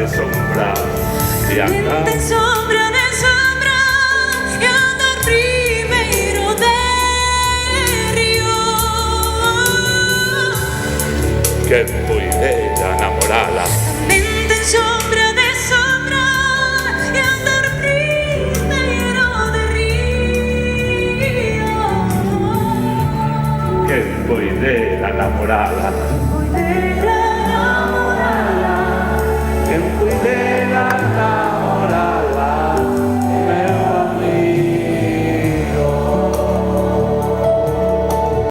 de sombra e andar. Mente sombra de sombra e andar primeiro de río. Que poidera namorala. Mente sombra de sombra e andar primeiro de río. Que poidera namorala. Poidera